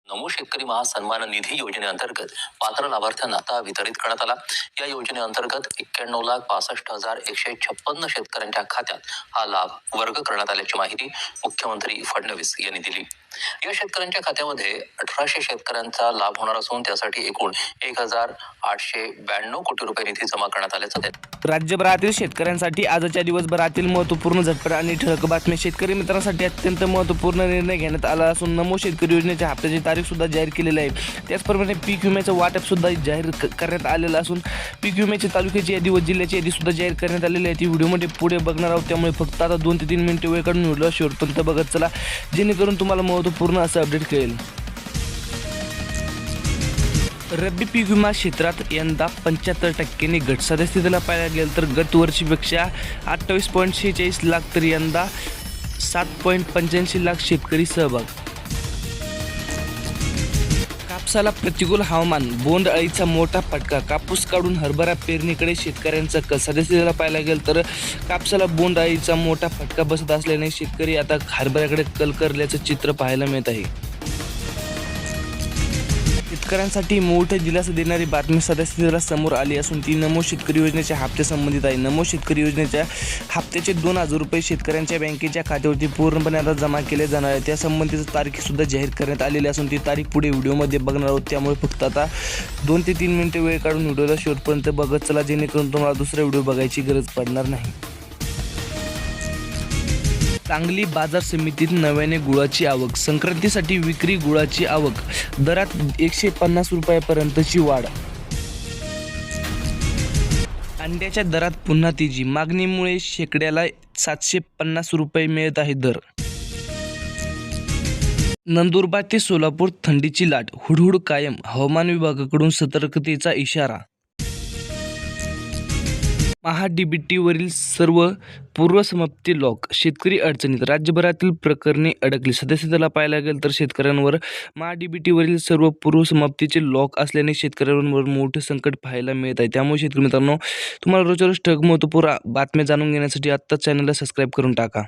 नमो शेतकरी महासन्मान निधी योजनेअंतर्गत पात्र लाभार्थ्यांना आता वितरित करण्यात आला। या योजनेअंतर्गत 91,65,156 शेतकऱ्यांच्या खात्यात हा लाभ वर्ग करण्यात आल्याची माहिती मुख्यमंत्री फडणवीस यांनी दिली। या शेतकऱ्यांच्या खात्यामध्ये 1800 शेतकऱ्यांचा लाभ होणार असून त्यासाठी एकूण 1,892 कोटी रुपये निधी जमा करण्यात आल्याचं राज्यभरातील शेतकऱ्यांसाठी आजच्या दिवसभरातील महत्त्वपूर्ण झटपट आणि ठळक बातम्या। शेतकरी मित्रांसाठी अत्यंत महत्त्वपूर्ण निर्णय घेण्यात आला असून नमो शेतकरी योजनेच्या हप्त्याची तारीख सुद्धा जाहीर केलेली आहे। त्याचप्रमाणे पीक विम्याचं वाटप सुद्धा जाहीर करण्यात आलेलं असून पीक विम्याची तालुक्याची यादी व जिल्ह्याची यादी सुद्धा जाहीर करण्यात आलेली आहे। ती व्हिडिओमध्ये पुढे बघणार आहोत, त्यामुळे फक्त आता 2 ते 3 मिनिटे वेळ काढून व्हिडिओ शेवटपर्यंत बघत चला, जेणेकरून तुम्हाला महत्त्वपूर्ण असं अपडेट कळेल। रब्बी पीक विमा क्षेत्रात यंदा 75% घट सद्यस्थितीला पाहायला गेलं तर गत वर्षीपेक्षा 28.46 लाख तर यंदा 7.85 लाख शेतकरी सहभाग। कापसाला प्रतिकूल हवामान, बोंड अळीचा मोठा फटका, कापूस काढून हरभरा पेरणीकडे शेतकऱ्यांचा कल। सद्यस्थितीला पाहायला गेलं तर कापसाला बोंड अळीचा मोठा फटका बसत असल्याने शेतकरी आता हरभऱ्याकडे कल करल्याचं चित्र पाहायला मिळत आहे। शेतकऱ्यांसाठी मोठं दिलासा देणारी बातमी सद्यस्थितीला समोर आली असून ती नमो शेतकरी योजनेच्या हप्त्या संबंधित आहे। नमो शेतकरी योजनेच्या हप्त्याचे 2,000 रुपये शेतकऱ्यांच्या बँकेच्या खात्यावरती पूर्णपणे आता जमा केले जाणार आहे। त्यासंबंधीची तारीख सुद्धा जाहीर करण्यात आलेली असून ती तारीख पुढे व्हिडिओमध्ये बघणार आहोत, त्यामुळे फक्त आता 2 ते 3 मिनिटे वेळ काढून व्हिडिओला शेवटपर्यंत बघत चला, जेणेकरून तुम्हाला दुसरा व्हिडिओ बघायची गरज पडणार नाही। सांगली बाजार समितीत नव्याने गुळाची आवक, संक्रांतीसाठी विक्री गुळाची आवक दरात 150 रुपयापर्यंतची वाढ। अंड्याच्या दरात पुन्हा तेजी, मागणीमुळे शेकड्याला 750 रुपये मिळत आहे दर। नंदुरबार ते सोलापूर थंडीची लाट, हुडहुड कायम, हवामान विभागाकडून सतर्कतेचा इशारा। महा-डीबीटीवरील सर्व पूर्वसमाप्ती लॉक, शेतकरी अडचणीत, राज्यभरातील प्रकरणे अडकली। सद्यस्थितीला पाहायला गेलं तर शेतकऱ्यांवर महा-डीबीटीवरील सर्व पूर्वसमाप्तीचे लॉक असल्याने शेतकऱ्यांवर मोठे संकट पाहायला मिळत आहे। त्यामुळे शेतकरी मित्रांनो, तुम्हाला रोजच्या रोज ठळक महत्त्वपूर्ण बातम्या जाणून घेण्यासाठी आत्ताच चॅनलला सबस्क्राईब करून टाका।